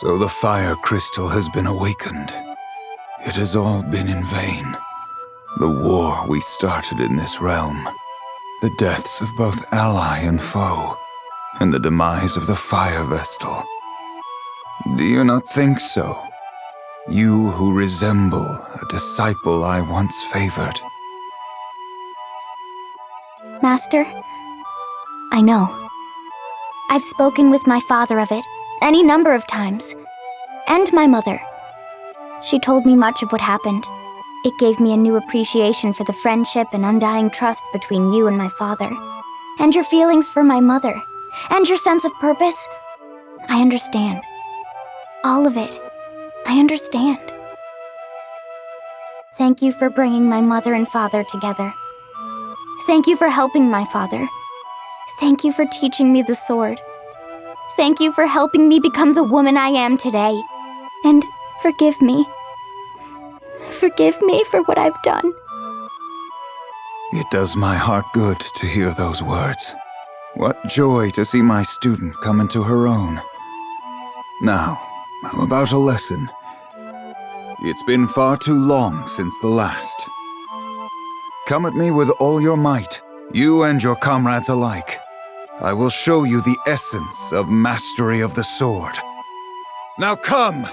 So the fire crystal has been awakened. It has all been in vain. The war we started in this realm, the deaths of both ally and foe, and the demise of the fire vestal. Do you not think so? You who resemble a disciple I once favored. Master, I know. I've spoken with my father of it, any number of times. And my mother. She told me much of what happened. It gave me a new appreciation for the friendship and undying trust between you and my father. And your feelings for my mother. And your sense of purpose. I understand. All of it. I understand. Thank you for bringing my mother and father together. Thank you for helping my father. Thank you for teaching me the sword. Thank you for helping me become the woman I am today. And forgive me. Forgive me for what I've done. It does my heart good to hear those words. What joy to see my student come into her own. Now, about a lesson. It's been far too long since the last. Come at me with all your might, you and your comrades alike. I will show you the essence of mastery of the sword. Now come!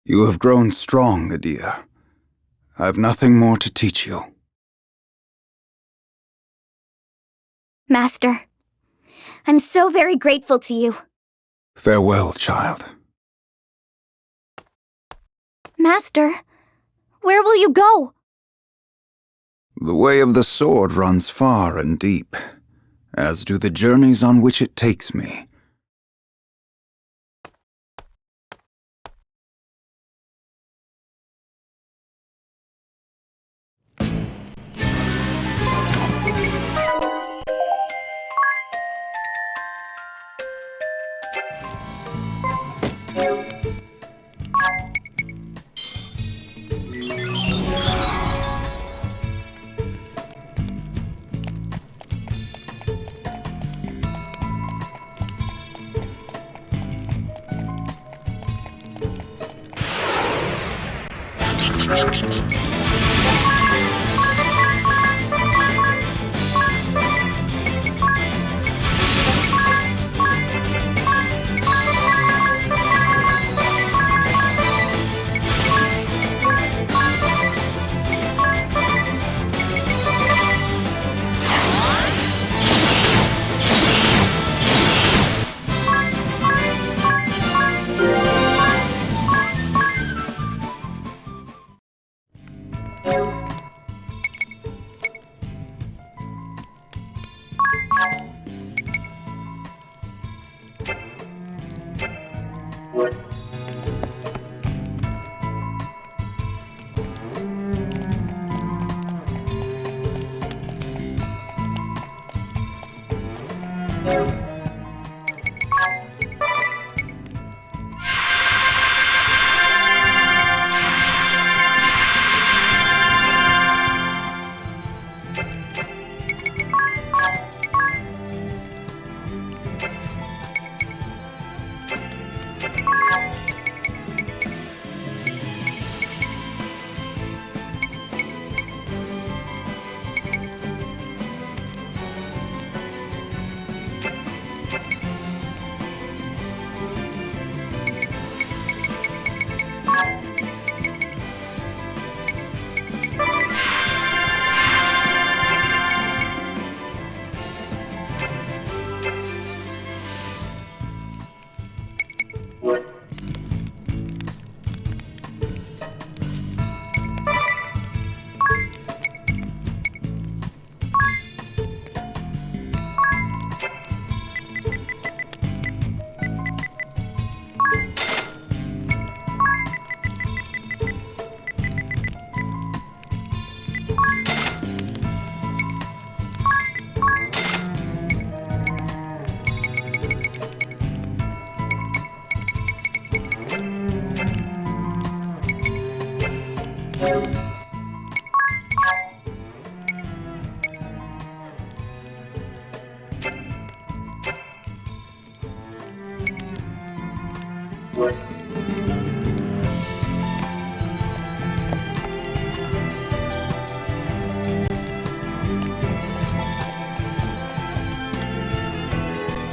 You have grown strong, Adia. I've nothing more to teach you. Master, I'm so very grateful to you. Farewell, child. Master, where will you go? The way of the sword runs far and deep, as do the journeys on which it takes me.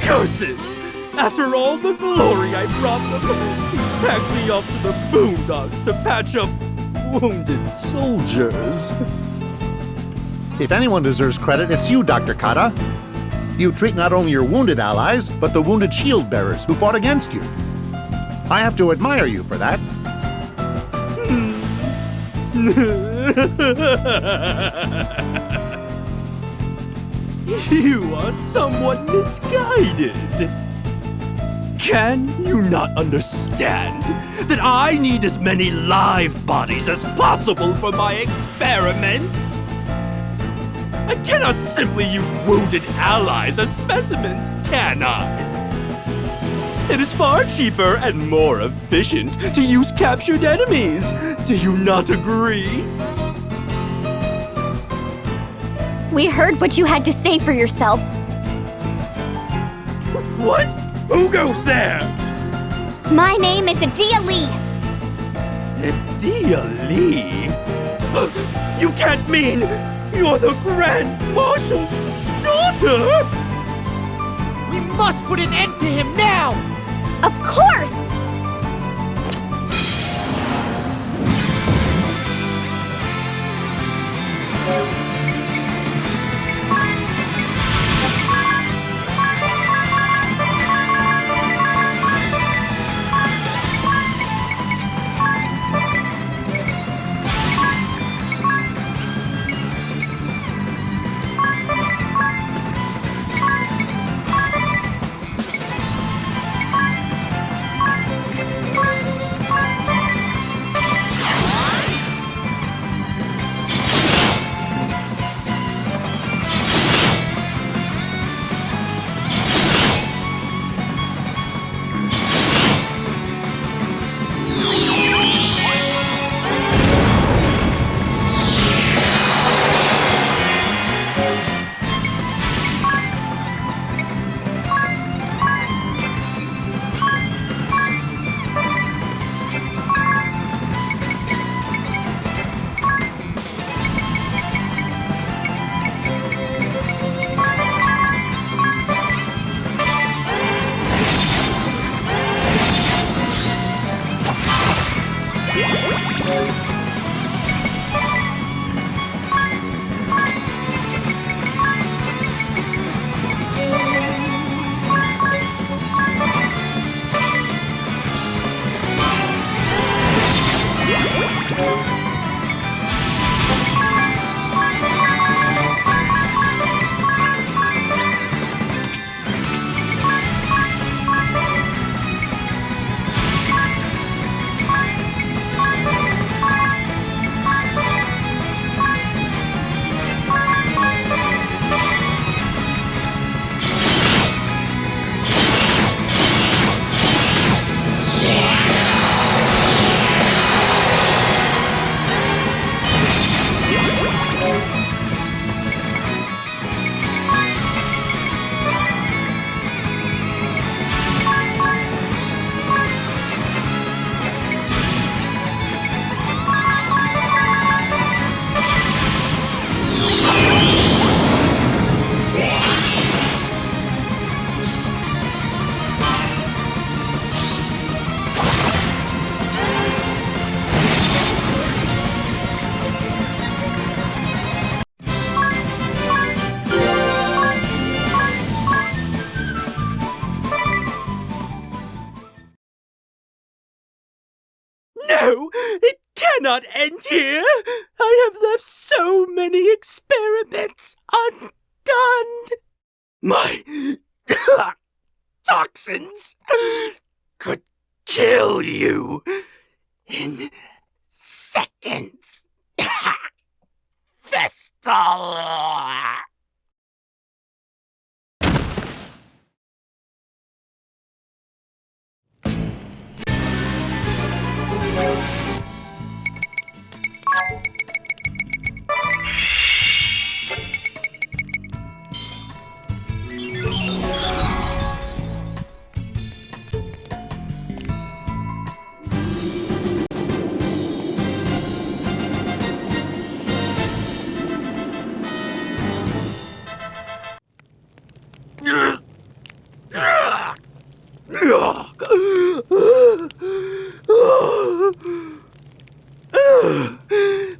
Curses! After all the glory I brought them, he packed me off to the boondocks to patch up wounded soldiers. If anyone deserves credit, it's you, Dr. Kata. You treat not only your wounded allies, but the wounded shield bearers who fought against you. I have to admire you for that. You are somewhat misguided. Can you not understand that I need as many live bodies as possible for my experiments? I cannot simply use wounded allies as specimens, can I? It is far cheaper and more efficient to use captured enemies. Do you not agree? We heard what you had to say for yourself. What? Who goes there? My name is Adia Lee. Adia Lee? You can't mean you're the Grand Marshal's daughter? We must put an end to him now! Of course! No, it cannot end here. I have left so many experiments undone. My toxins could kill you in seconds. Vestal.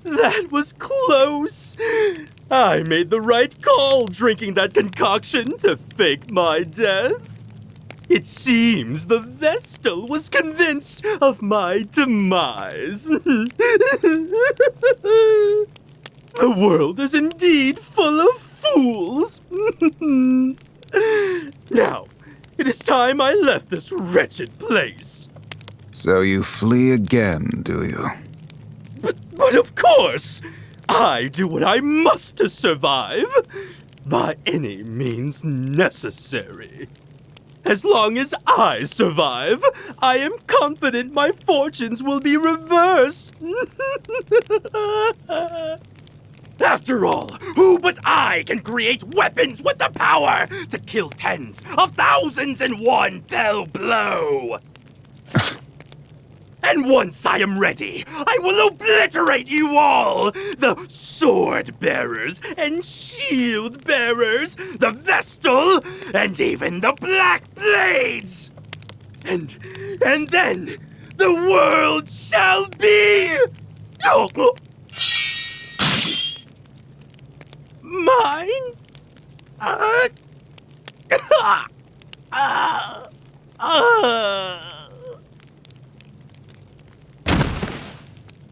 That was close. I made the right call drinking that concoction to fake my death. It seems the Vestal was convinced of my demise. The world is indeed full of fools. Now, it is time I left this wretched place. So you flee again, do you? But of course, I do what I must to survive, by any means necessary. As long as I survive, I am confident my fortunes will be reversed. After all, who but I can create weapons with the power to kill tens of thousands in one fell blow? And once I am ready, I will obliterate you all! The sword bearers and shield bearers, the Vestal, and even the Black Blades! And then the world shall be mine.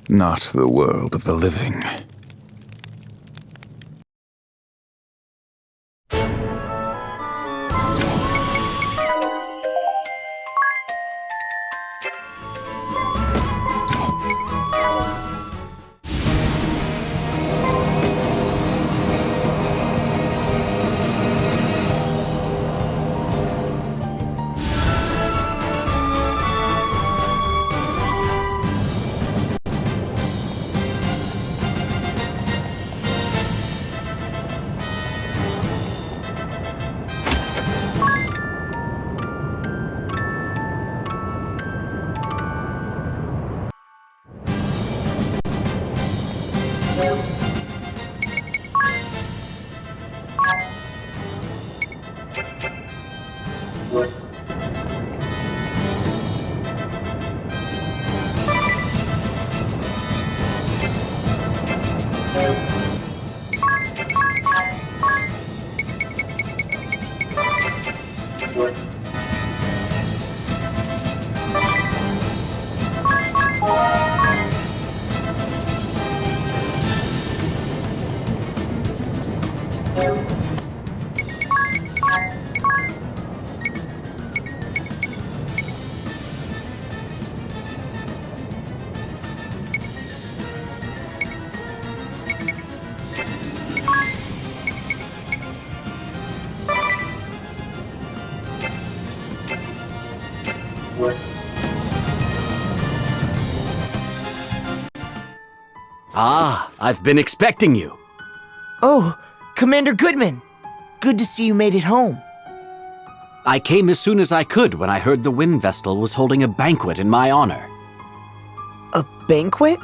Not the world of the living. Ah, I've been expecting you. Oh, Commander Goodman. Good to see you made it home. I came as soon as I could when I heard the Wind Vestal was holding a banquet in my honor. A banquet?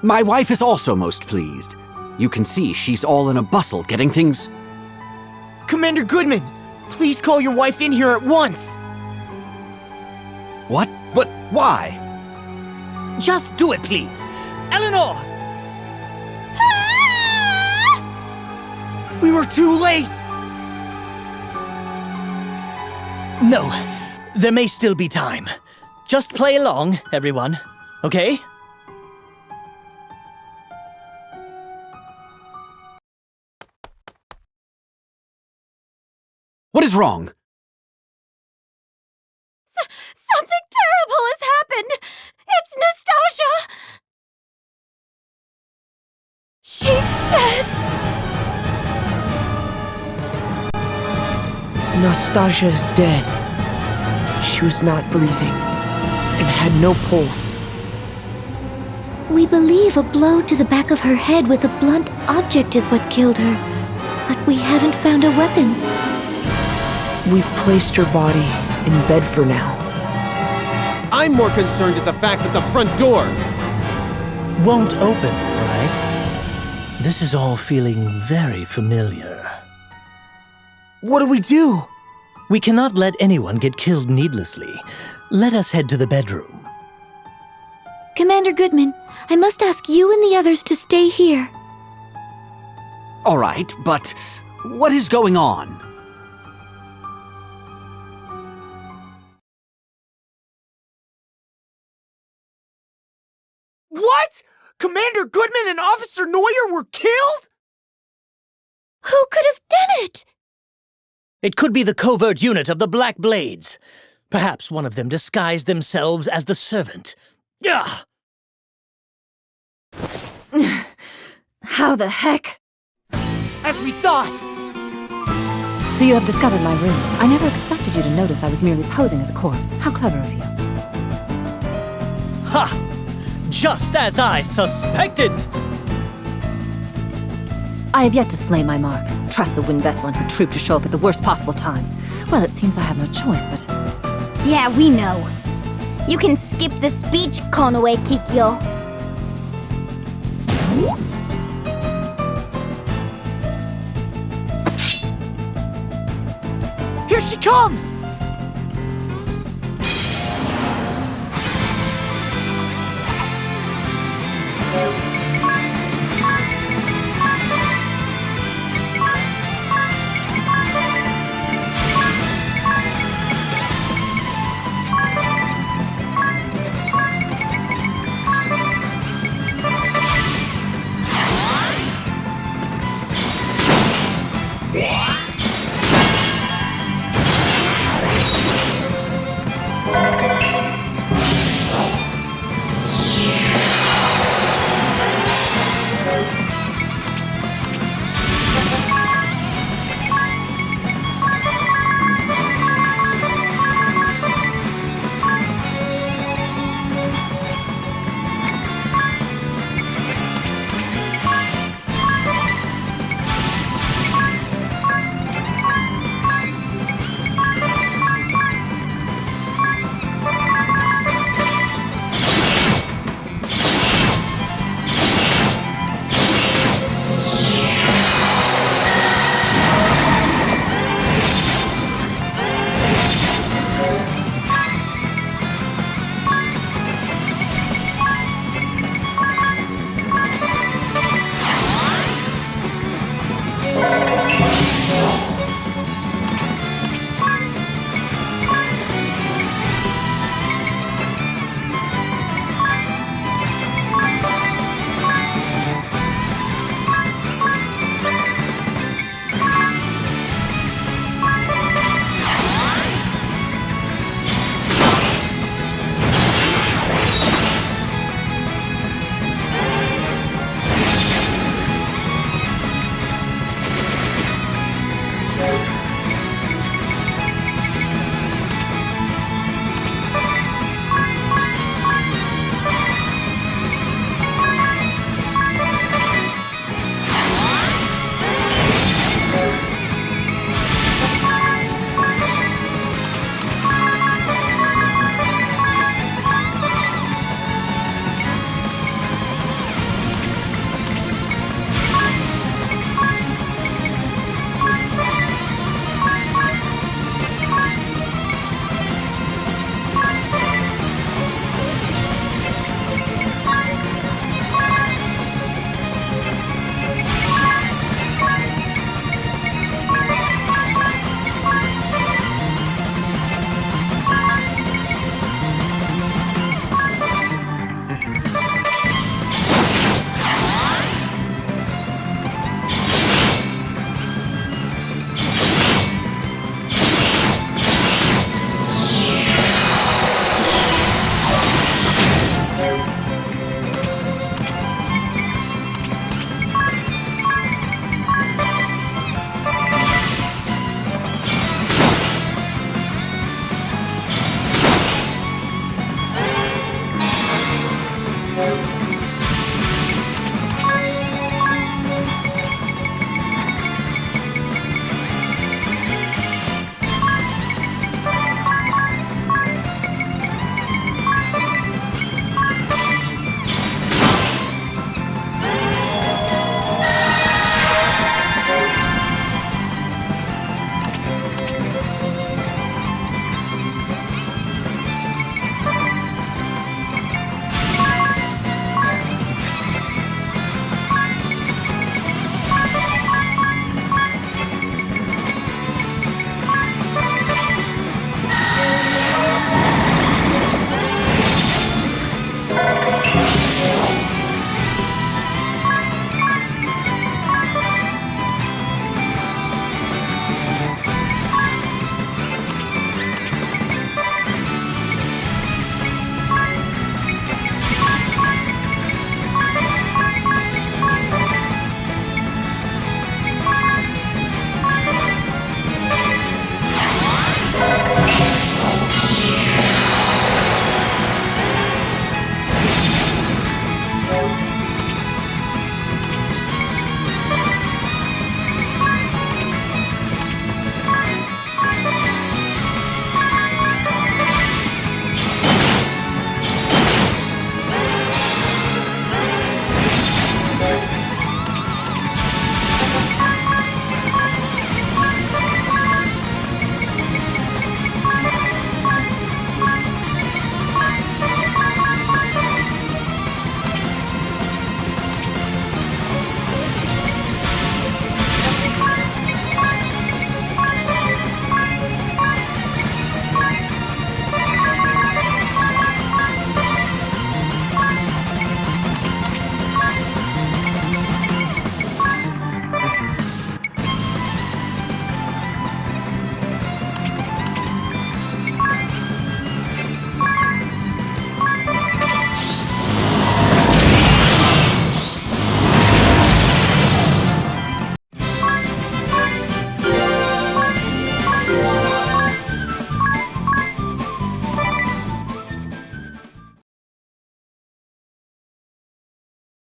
My wife is also most pleased. You can see she's all in a bustle getting things... Commander Goodman, please call your wife in here at once. What? But why? Just do it, please. Eleanor! We were too late. No, there may still be time. Just play along, everyone, okay? What is wrong? Something terrible has happened! It's Nastasia! She's dead! Nastasia is dead. She was not breathing and had no pulse. We believe a blow to the back of her head with a blunt object is what killed her, but we haven't found a weapon. We've placed her body in bed for now. I'm more concerned at the fact that the front door... Won't open, right? This is all feeling very familiar. What do we do? We cannot let anyone get killed needlessly. Let us head to the bedroom. Commander Goodman, I must ask you and the others to stay here. All right, but what is going on? What? Commander Goodman and Officer Neuer were killed? Who could have done it? It could be the covert unit of the Black Blades. Perhaps one of them disguised themselves as the servant. Ugh! How the heck? As we thought. So you have discovered my ruse. I never expected you to notice I was merely posing as a corpse. How clever of you. Ha! Just as I suspected! I have yet to slay my mark. Trust the Wind Vessel and her troop to show up at the worst possible time. Well, it seems I have no choice, but... Yeah, we know. You can skip the speech, Konoe Kikyo. Here she comes!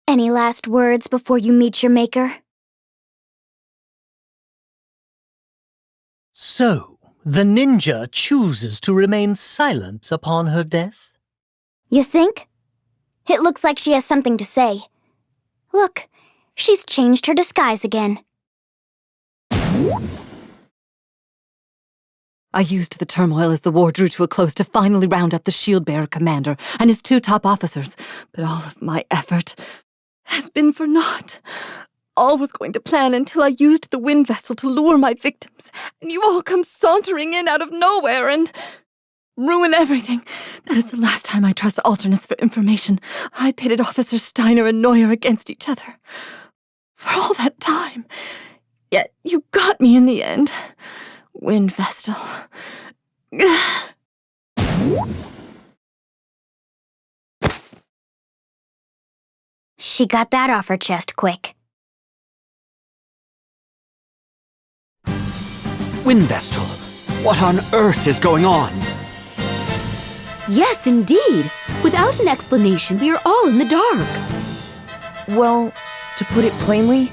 Any last words before you meet your maker? So, the ninja chooses to remain silent upon her death? You think? It looks like she has something to say. Look, she's changed her disguise again. I used the turmoil as the war drew to a close to finally round up the shield-bearer commander and his 2 top officers, but all of my effort has been for naught. All was going to plan until I used the wind vessel to lure my victims, and you all come sauntering in out of nowhere and ruin everything. That is the last time I trust alternates for information. I pitted Officers Steiner and Neuer against each other. For all that time. Yet you got me in the end. Wind Vestal. She got that off her chest quick. Windvestal, what on earth is going on? Yes, indeed. Without an explanation, we are all in the dark. Well, to put it plainly,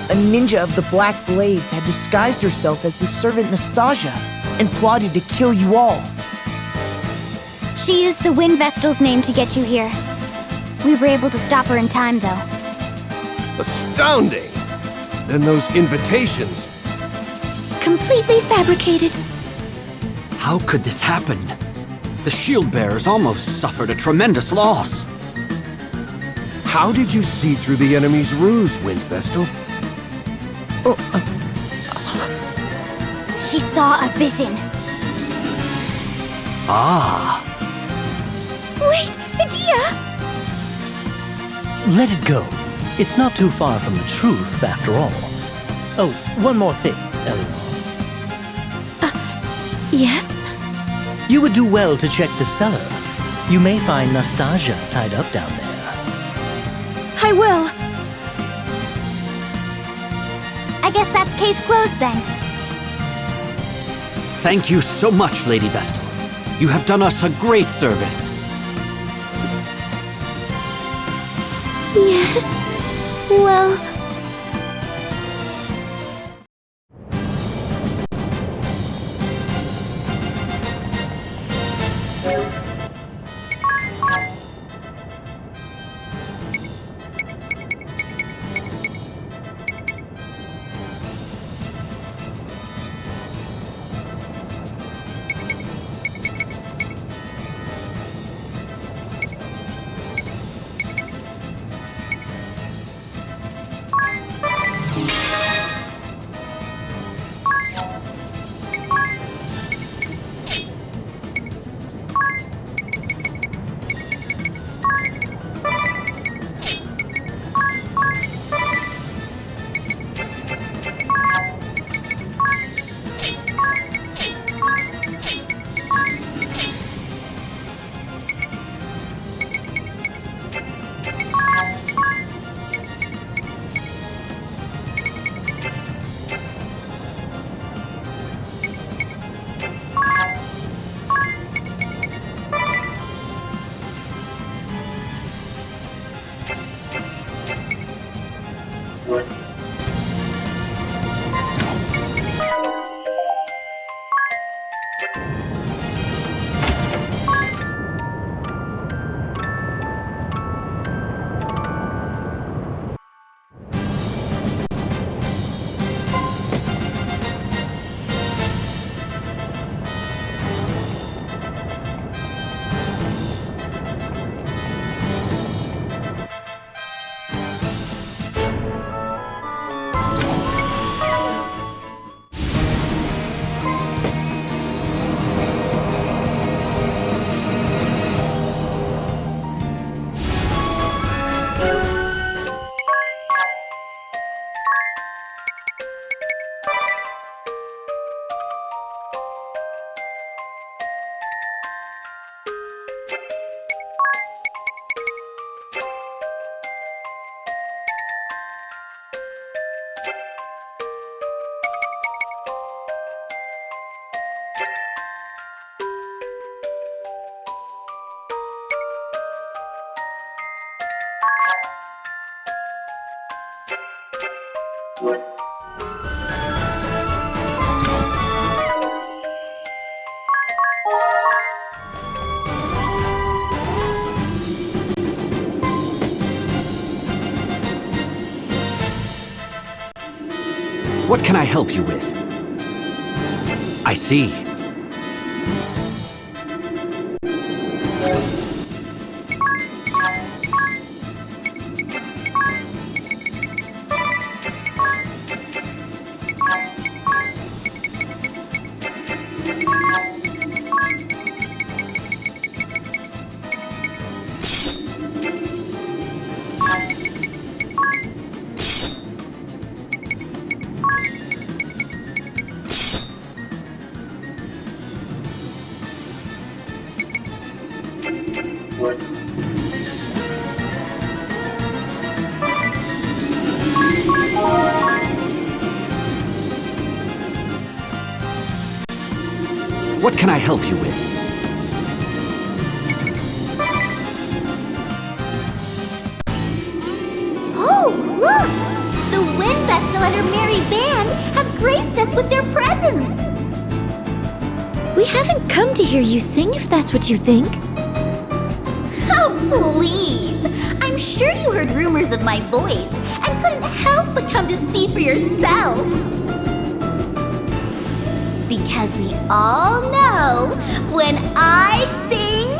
a ninja of the Black Blades had disguised herself as the servant Nastasia and plotted to kill you all. She used the Wind Vestal's name to get you here. We were able to stop her in time, though. Astounding! Then those invitations. Completely fabricated. How could this happen? The shield bearers almost suffered a tremendous loss. How did you see through the enemy's ruse, Windvestal? She saw a vision. Ah. Wait, Medea! Let it go. It's not too far from the truth, after all. Oh, one more thing, Eleanor. Yes? You would do well to check the cellar. You may find Nastasia tied up down there. I will. I guess that's case closed then. Thank you so much, Lady Vestal. You have done us a great service. Yes. Well... What can I help you with? I see. What can I help you with? Oh, look! The Wind Vessel and her merry band have graced us with their presence! We haven't come to hear you sing, if that's what you think. Oh, please! I'm sure you heard rumors of my voice and couldn't help but come to see for yourself. Because we all know when I sing,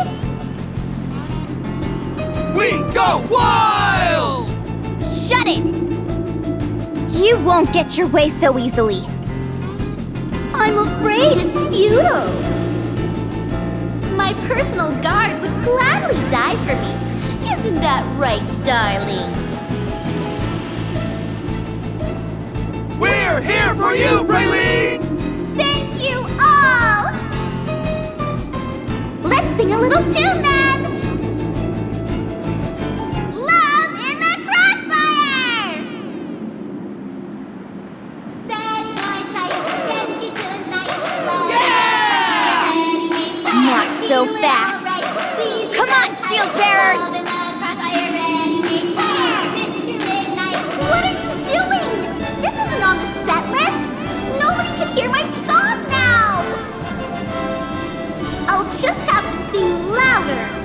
We go wild! shut it! You won't get your way so easily. I'm afraid it's futile. My personal guard would gladly die for me. Isn't that right, darling? We're here for you, Praline! Thank you all! Let's sing a little tune then! Love in the Crossfire! Daddy, nice, I get you tonight. Not so fast. Come on, shield bearers! What are you doing? This isn't on the set list. Nobody can hear my song now. I'll just have to sing louder.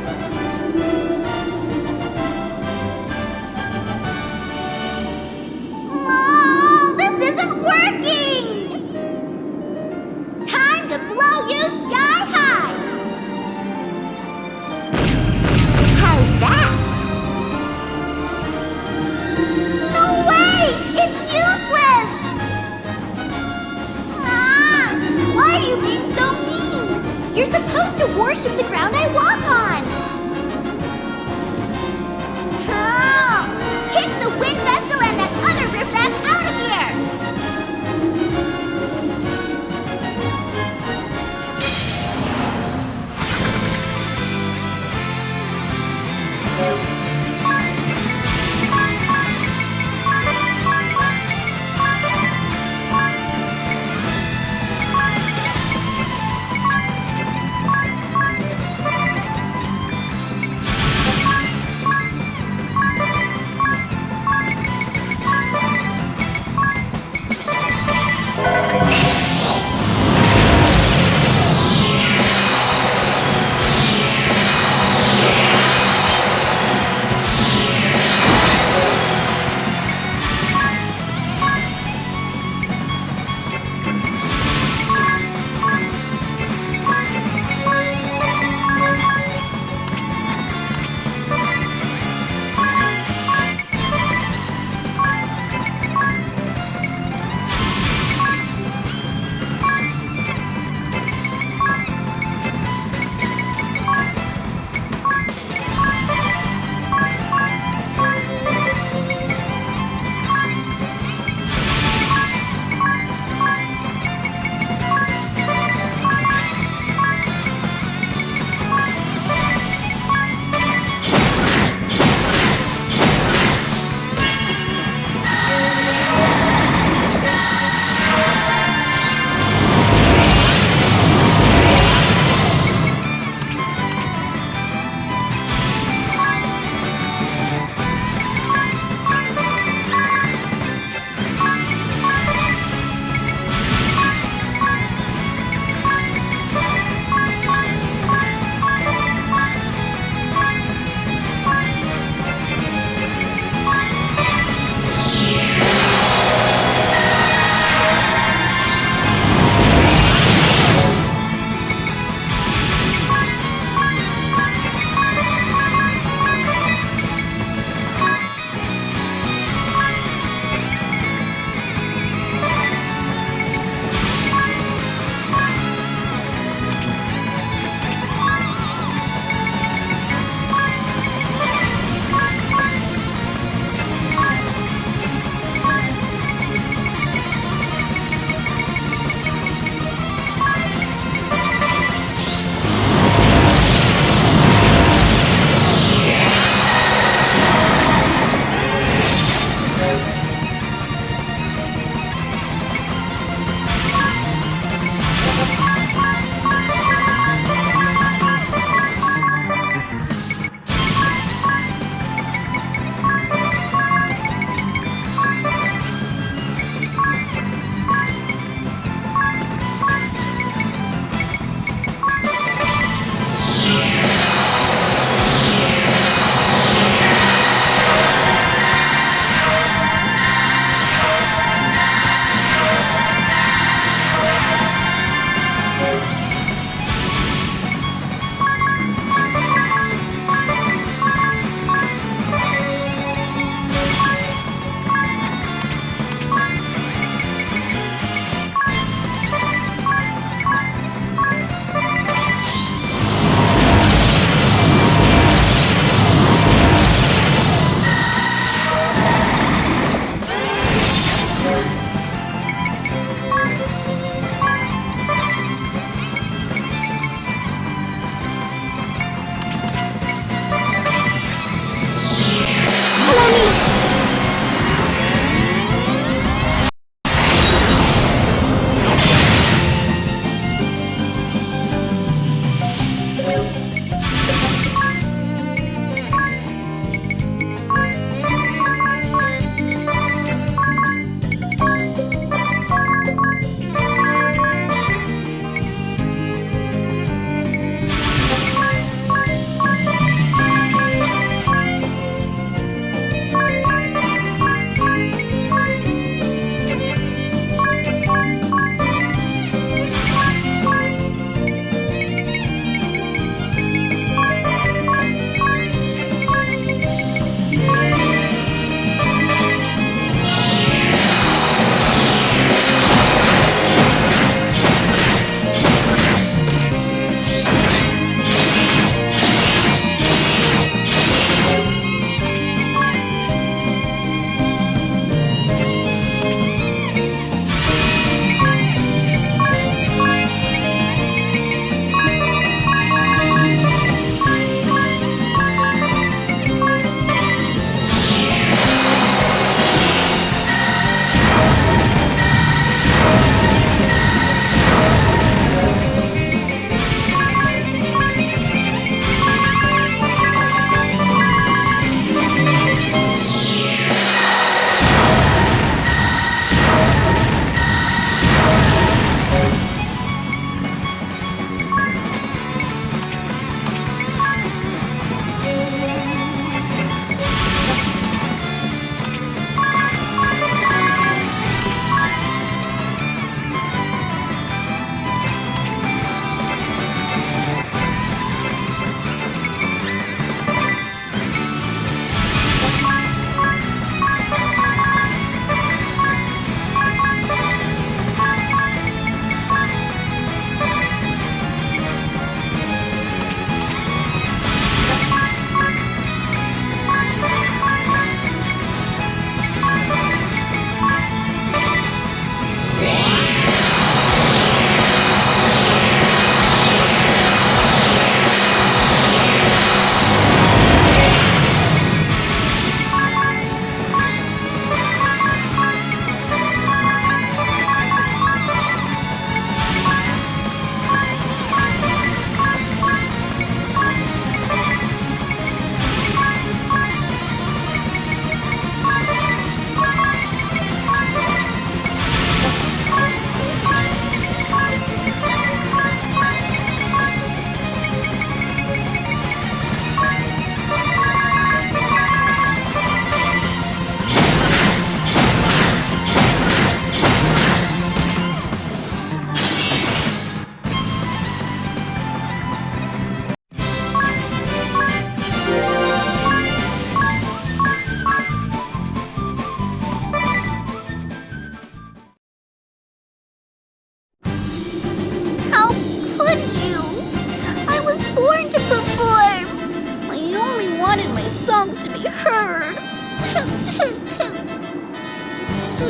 bird.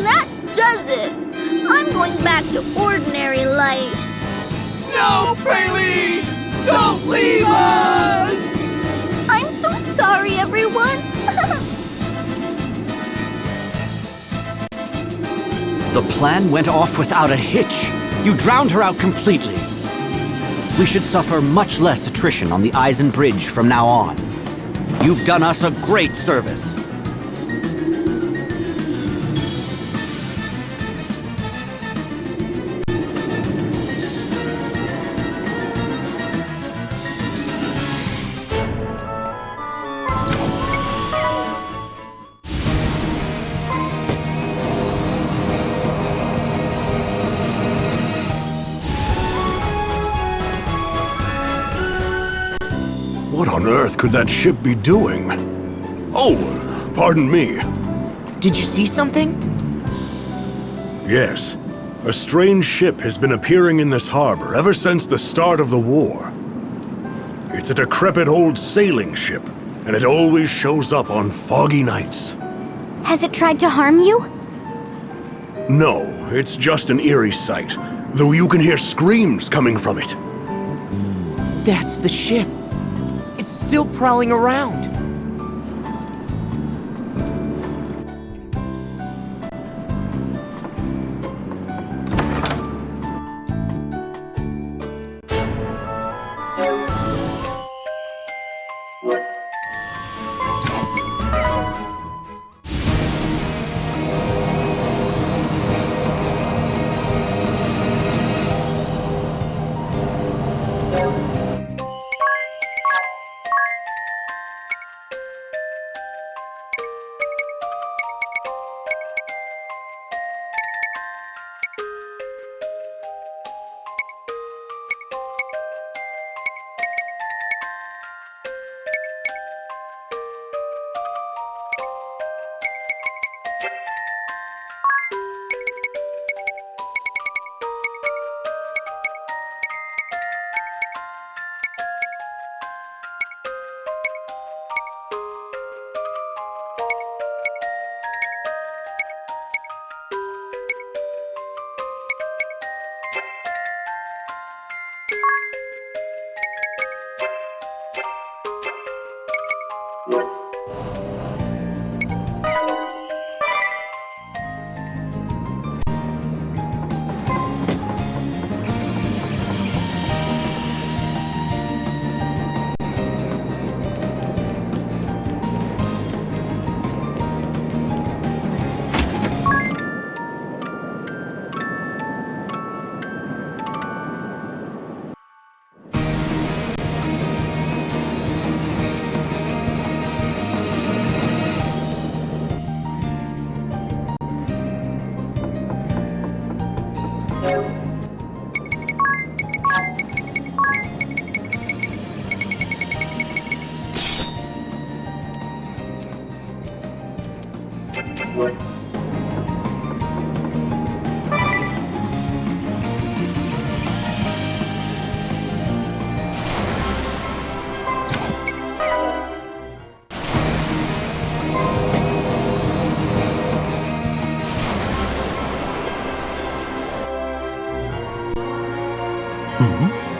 That does it. I'm going back to ordinary life. No, Bailey! Don't leave us! I'm so sorry, everyone. The plan went off without a hitch. You drowned her out completely. We should suffer much less attrition on the Eisen Bridge from now on. You've done us a great service. What on earth could that ship be doing? Oh, pardon me. Did you see something? Yes. A strange ship has been appearing in this harbor ever since the start of the war. It's a decrepit old sailing ship, and it always shows up on foggy nights. Has it tried to harm you? No, it's just an eerie sight, though you can hear screams coming from it. That's the ship. It's still prowling around.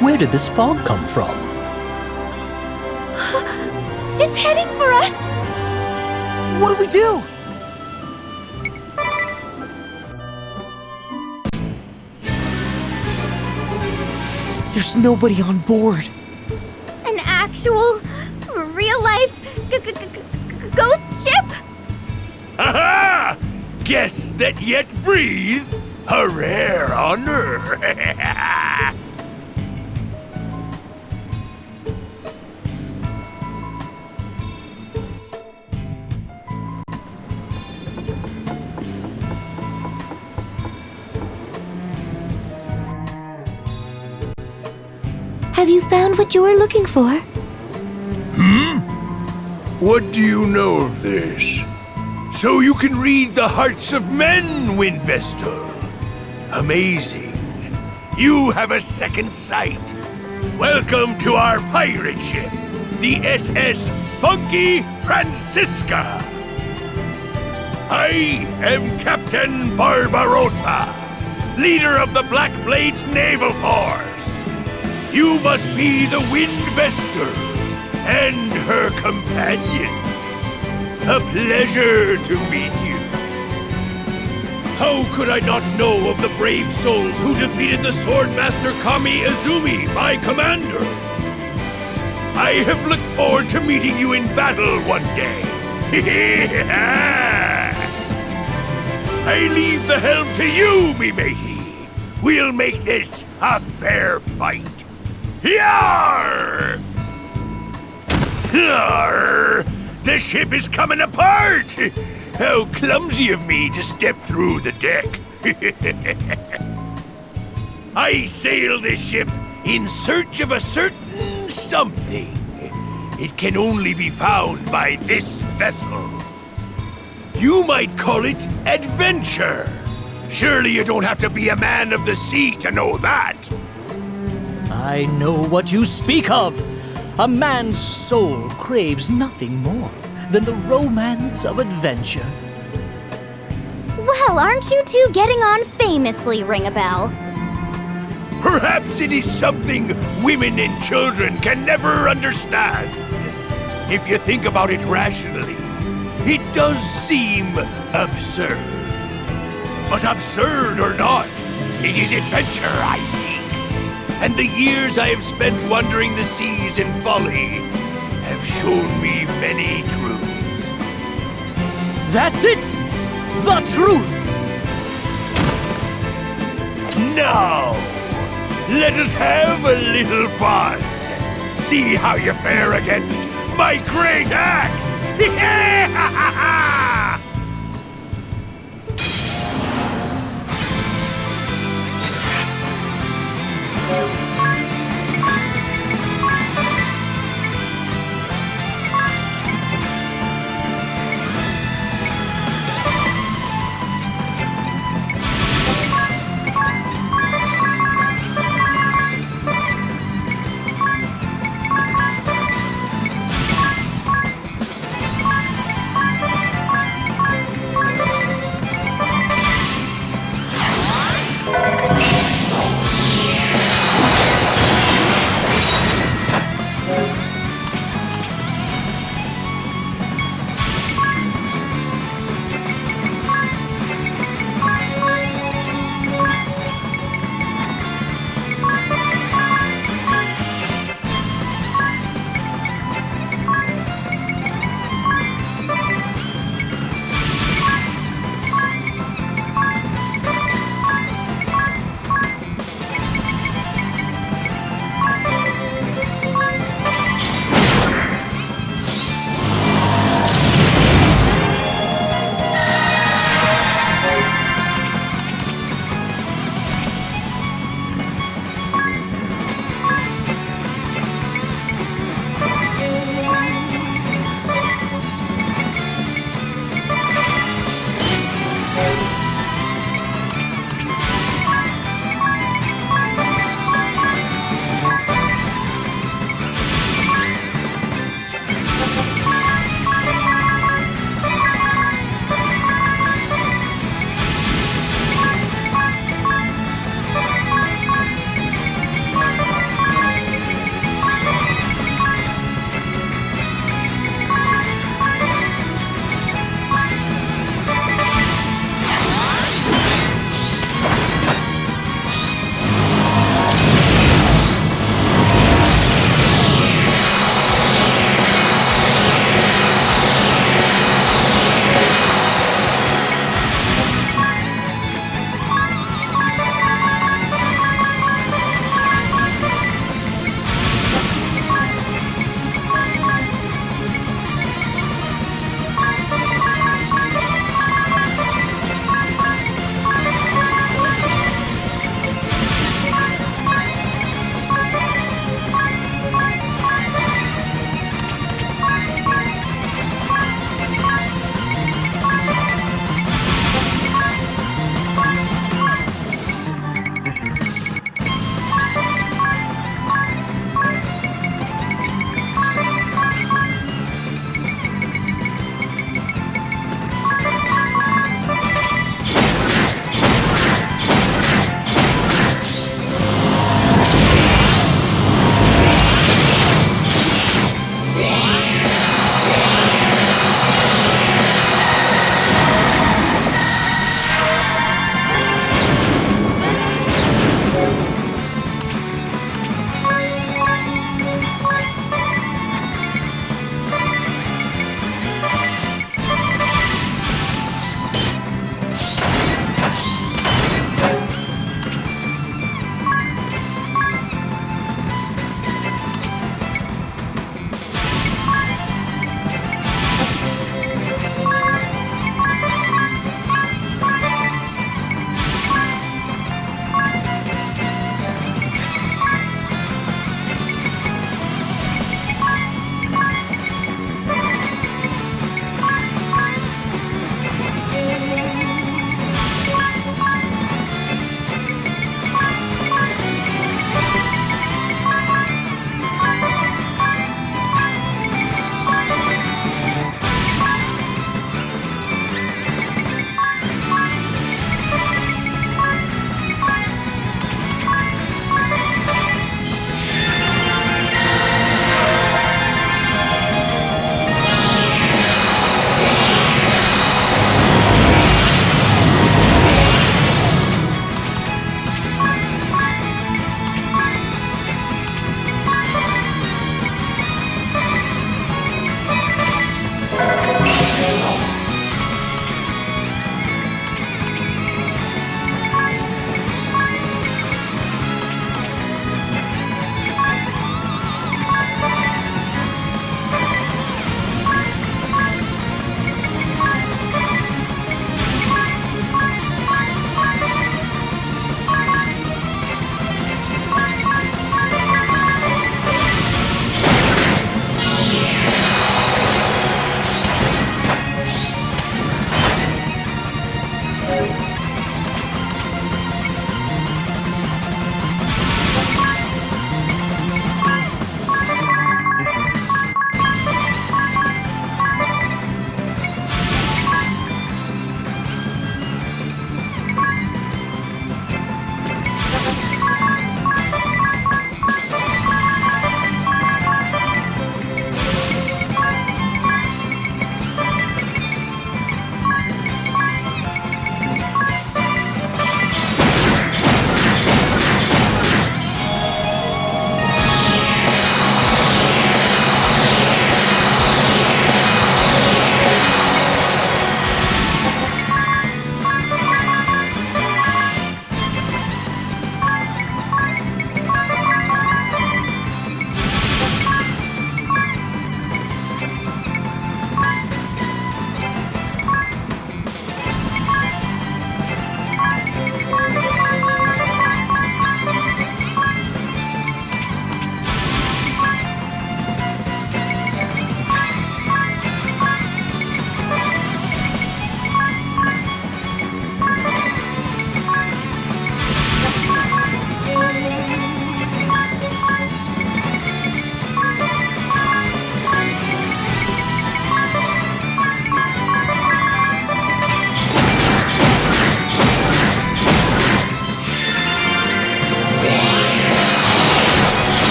Where did this fog come from? It's heading for us. What do we do? There's nobody on board. An actual, real-life ghost ship? Ha-ha! Guess that yet breathe? A rare honor. Have you found what you were looking for? What do you know of this? So you can read the hearts of men, Windvestal. Amazing. You have a second sight. Welcome to our pirate ship, the SS funky Francisca. I am Captain Barbarossa, leader of the Black Blades Naval Force. You must be the Wind Vesper and her companion. A pleasure to meet you. How could I not know of the brave souls who defeated the Swordmaster Kami Izumi, my commander? I have looked forward to meeting you in battle one day. I leave the helm to you, me matey. We'll make this a fair fight. Yarr! Yarr! The ship is coming apart! How clumsy of me to step through the deck. I sail this ship in search of a certain something. It can only be found by this vessel. You might call it adventure. Surely you don't have to be a man of the sea to know that. I know what you speak of. A man's soul craves nothing more than the romance of adventure. Well, aren't you two getting on famously, Ringabel? Perhaps it is something women and children can never understand. If you think about it rationally, it does seem absurd. But absurd or not, it is adventure I seek. And the years I have spent wandering the seas in folly have shown me many truths. That's it! The truth! Now, let us have a little fun. See how you fare against my great axe!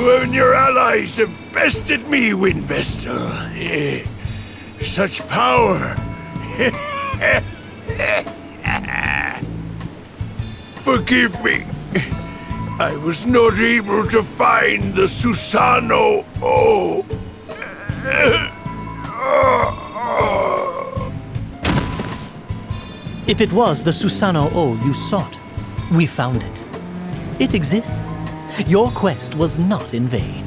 You and your allies have bested me, Windvesta. Such power. Forgive me. I was not able to find the Susano. If it was the Susano O you sought, we found it. It exists. Your quest was not in vain.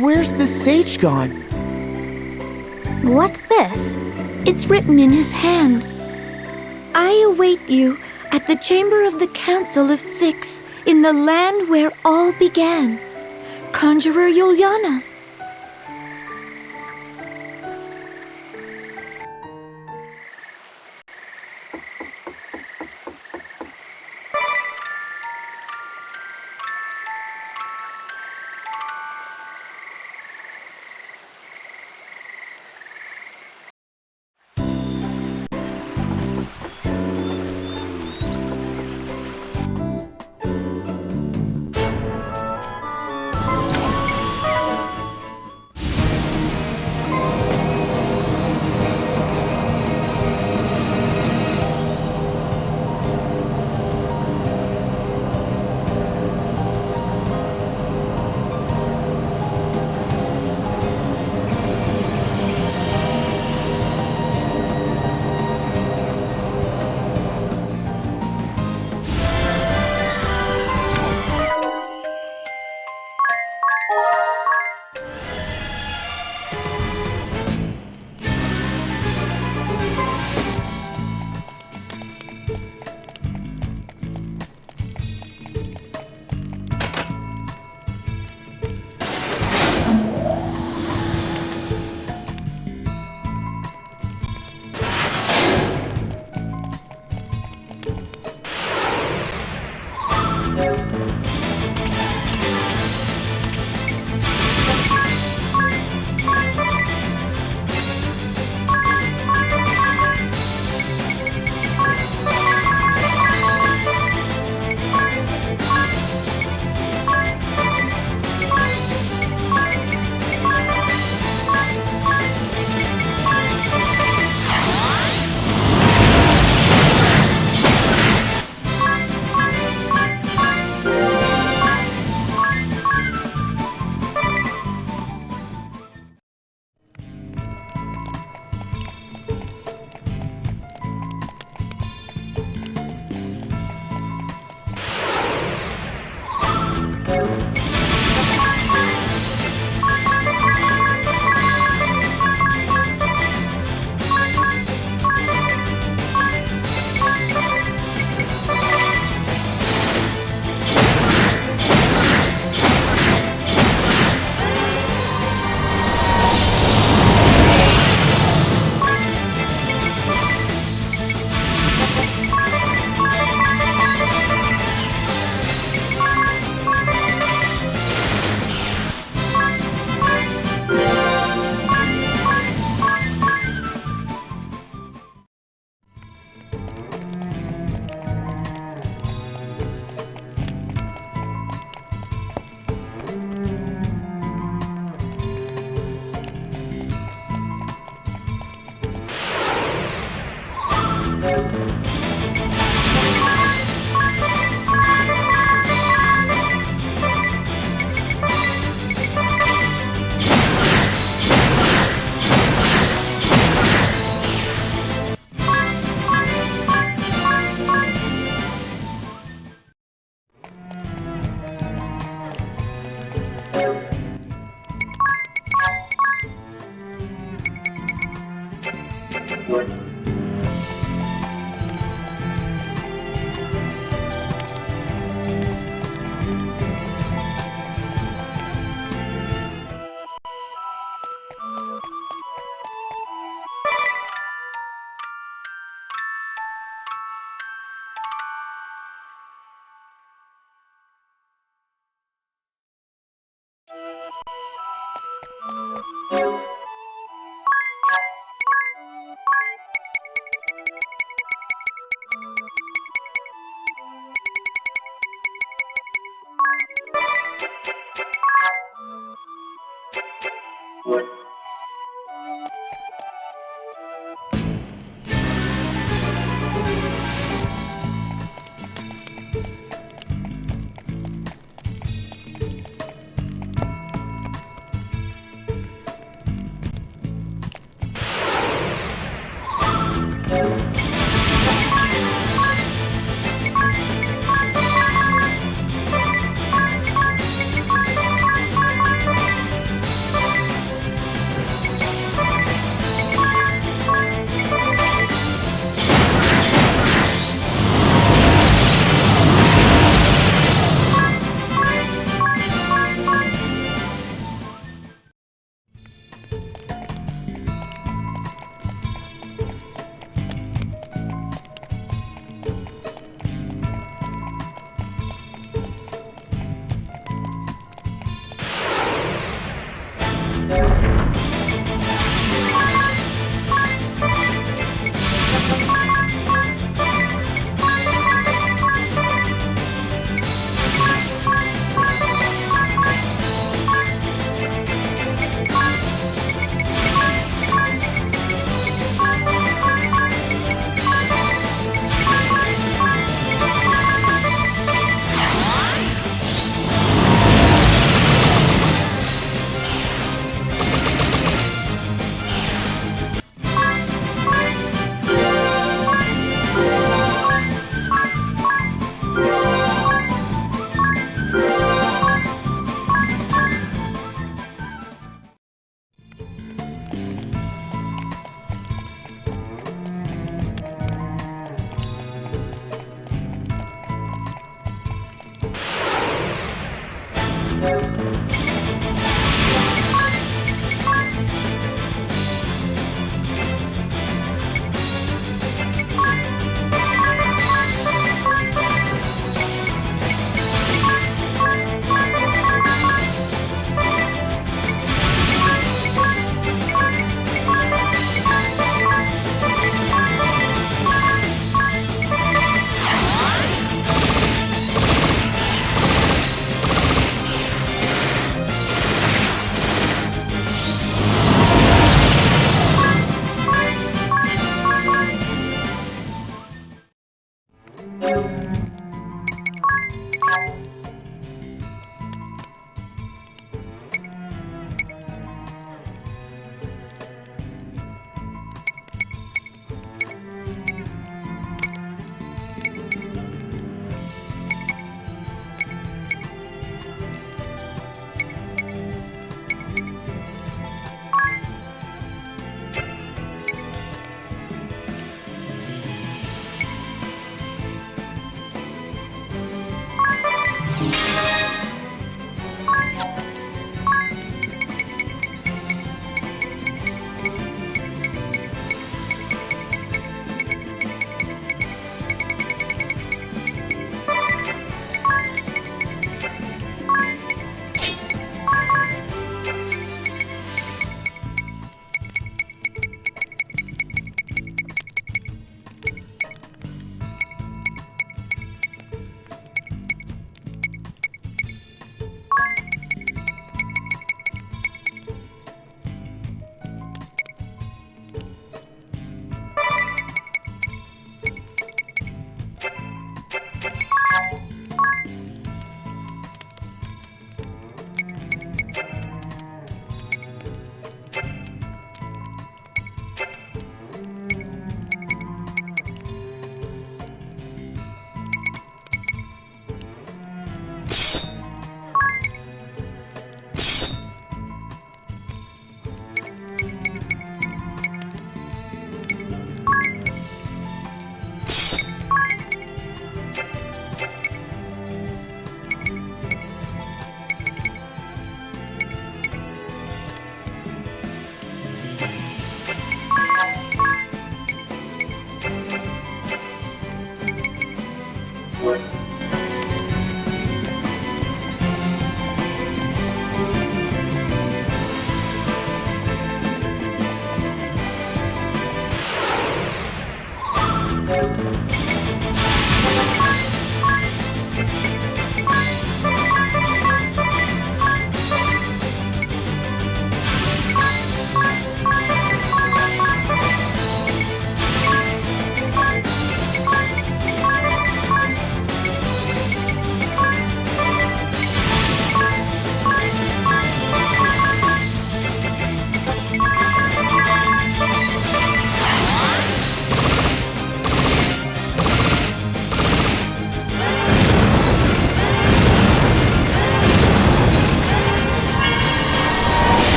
Where's the sage gone? What's this? It's written in his hand. I await you at the chamber of the Council of Six in the land where all began. Conjurer Yulyana.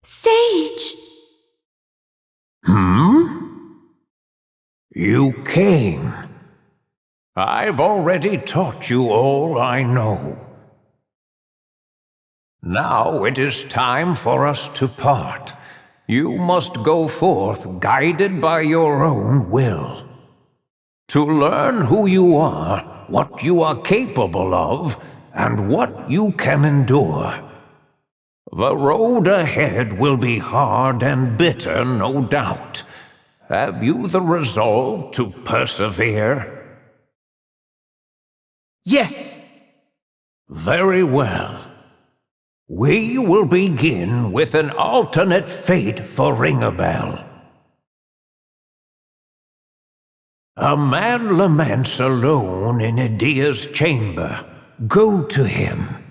Sage! You came. I've already taught you all I know. Now it is time for us to part. You must go forth guided by your own will. To learn who you are, what you are capable of, and what you can endure. The road ahead will be hard and bitter, no doubt. Have you the resolve to persevere? Yes! Very well. We will begin with an alternate fate for Ringabel. A man laments alone in Idia's chamber. Go to him.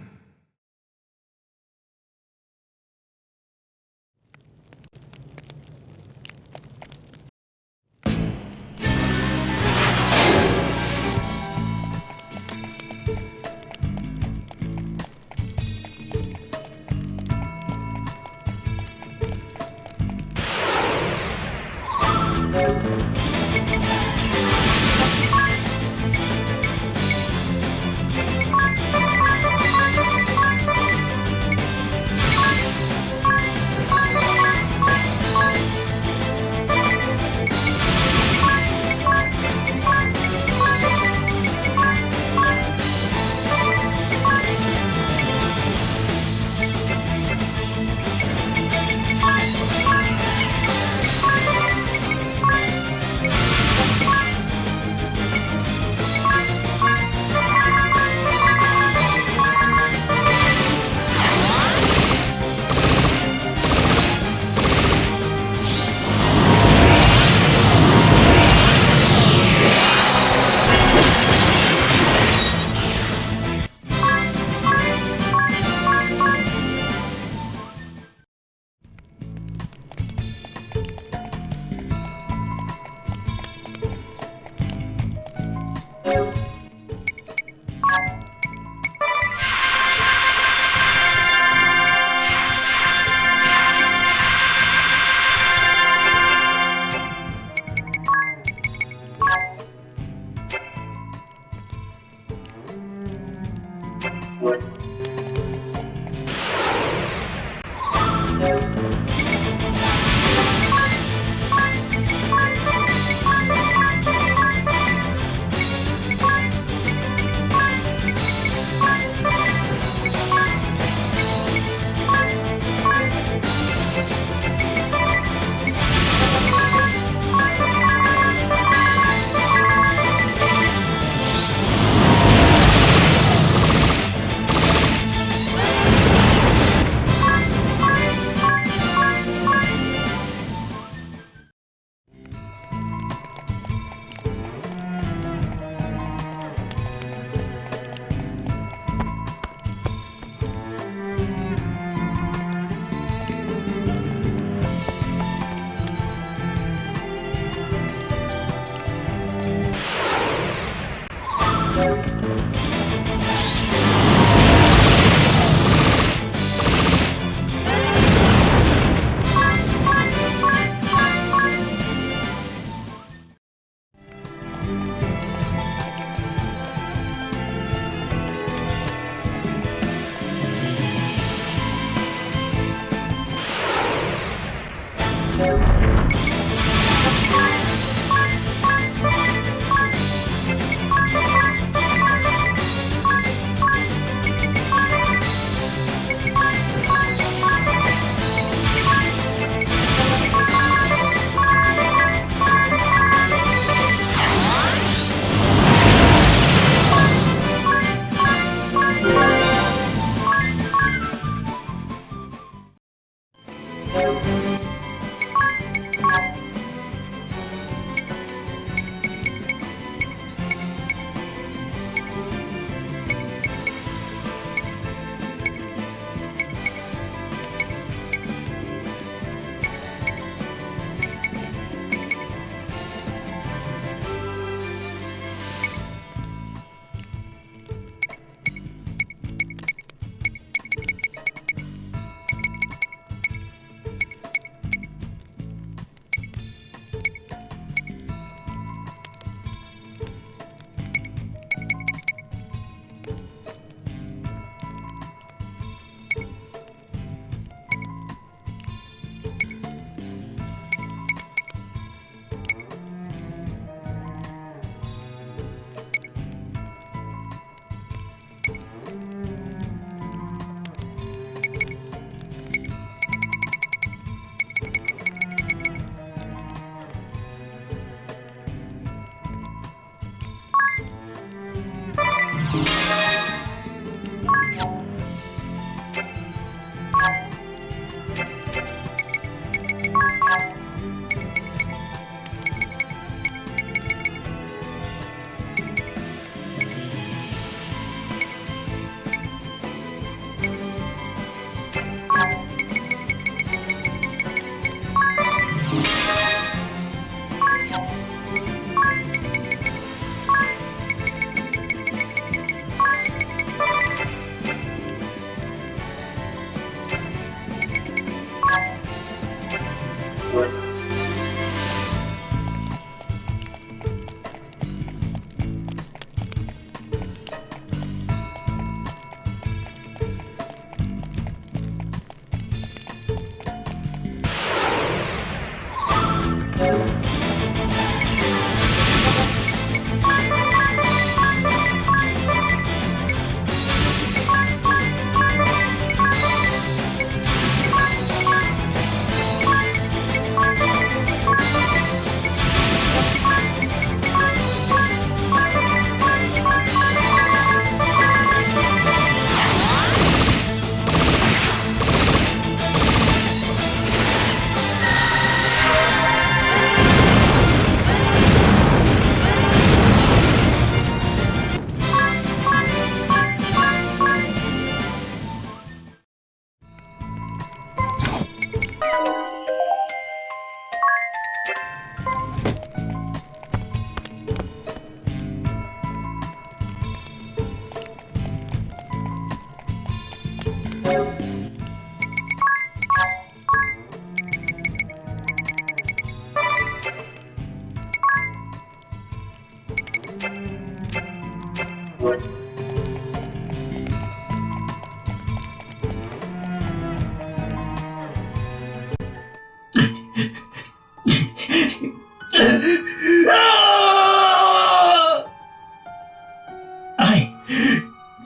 I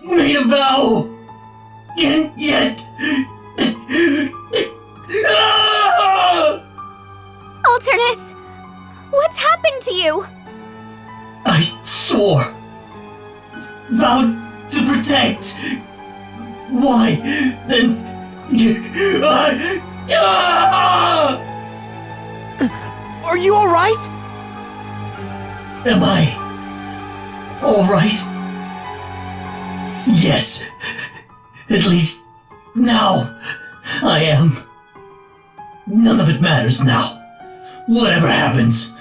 made a vow, and yet... Alternus! What's happened to you? I swore. Vowed to protect. Why, then... Are you alright? Am I alright? Yes. At least now I am. None of it matters now. Whatever happens,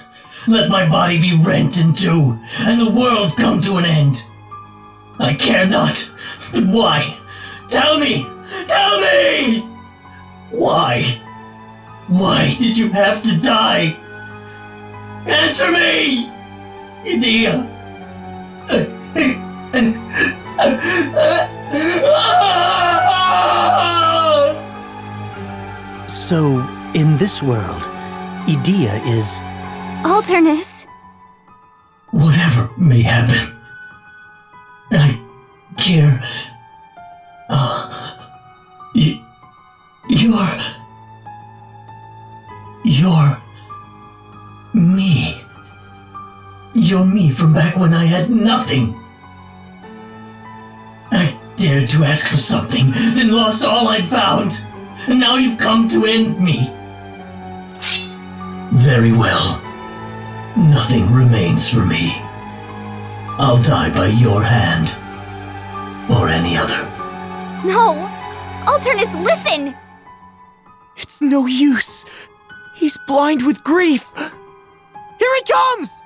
let my body be rent in two and the world come to an end. I care not. But why? Tell me! Tell me! Why? Why did you have to die? Answer me! Idea. So, in this world, idea is... Alternus. Whatever may happen, I care. You're me. You're me from back when I had nothing. I dared to ask for something, then lost all I'd found. And now you've come to end me. Very well. Nothing remains for me. I'll die by your hand. Or any other. No! Alternus, listen! It's no use. He's blind with grief. Here he comes!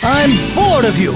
I'm bored of you!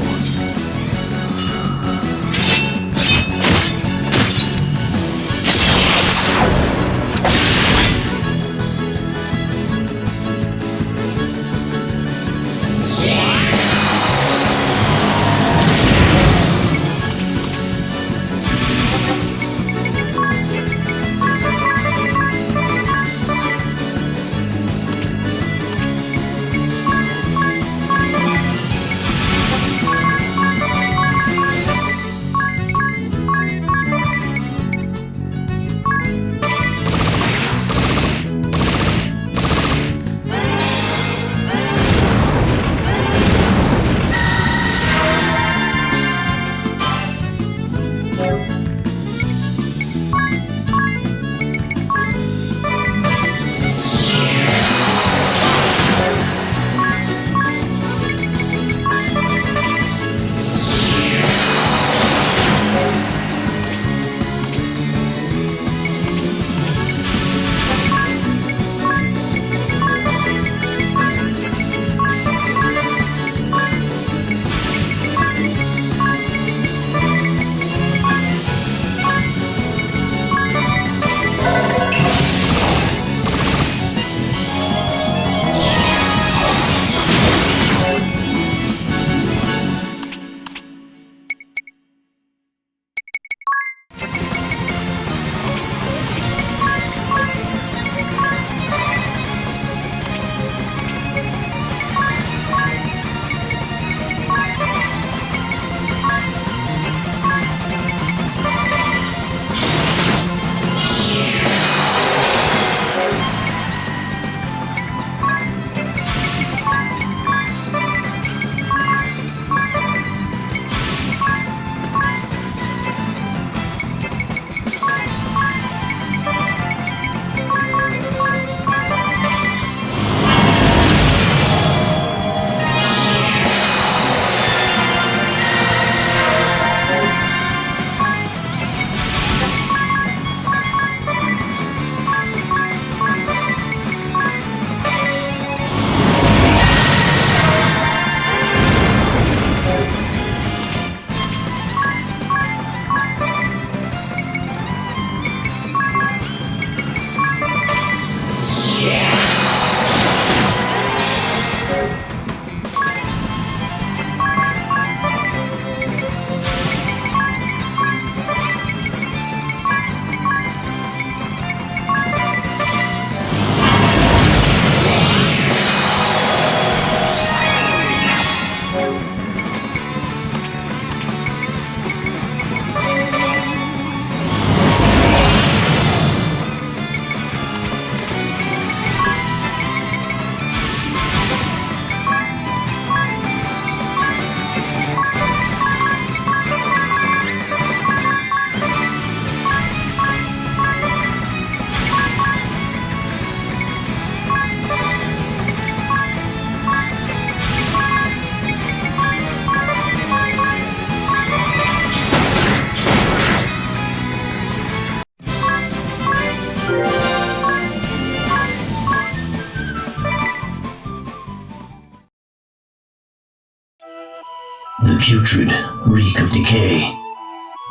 putrid reek of decay,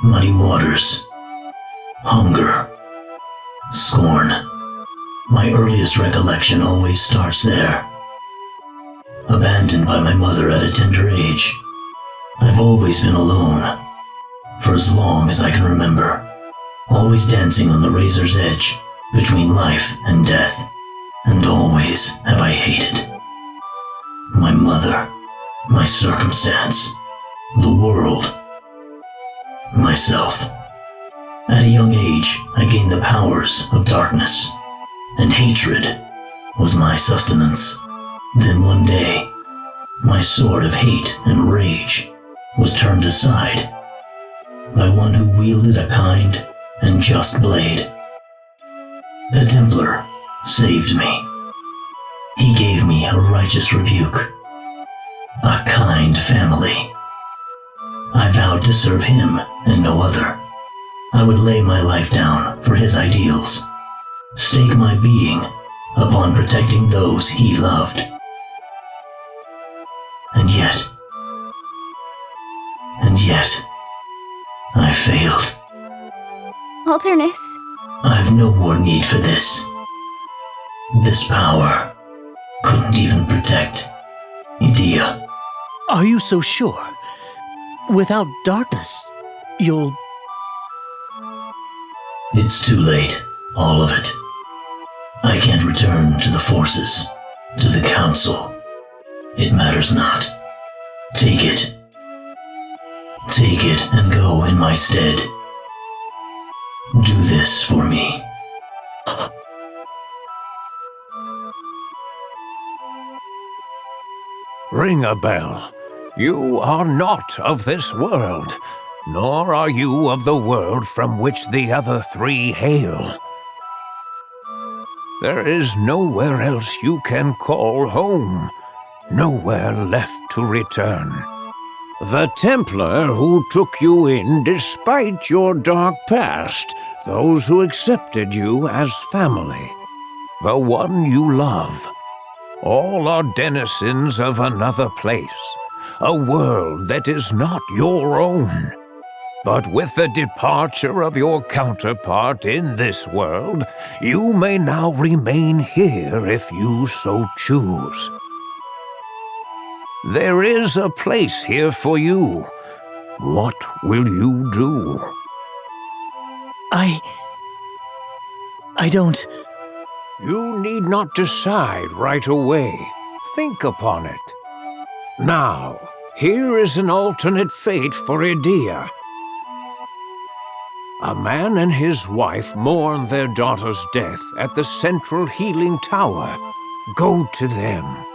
muddy waters, hunger, scorn. My earliest recollection always starts there. Abandoned by my mother at a tender age, I've always been alone, for as long as I can remember, always dancing on the razor's edge between life and death, and always have I hated my mother, my circumstance, the world, myself. At a young age, I gained the powers of darkness, and hatred was my sustenance. Then one day, my sword of hate and rage was turned aside by one who wielded a kind and just blade. The Templar saved me. He gave me a righteous rebuke, a kind family. I vowed to serve him and no other. I would lay my life down for his ideals, stake my being upon protecting those he loved. And yet, I failed. Alternus. I've no more need for this. This power couldn't even protect Idea. Are you so sure? Without darkness, you'll... It's too late, all of it. I can't return to the forces, to the council. It matters not. Take it. Take it and go in my stead. Do this for me. Ringabel, you are not of this world, nor are you of the world from which the other three hail. There is nowhere else you can call home, nowhere left to return. The Templar who took you in despite your dark past, those who accepted you as family, the one you love, all are denizens of another place, a world that is not your own. But with the departure of your counterpart in this world, you may now remain here if you so choose. There is a place here for you. What will you do? I don't... You need not decide right away. Think upon it. Now, here is an alternate fate for Idea. A man and his wife mourn their daughter's death at the central healing tower. Go to them.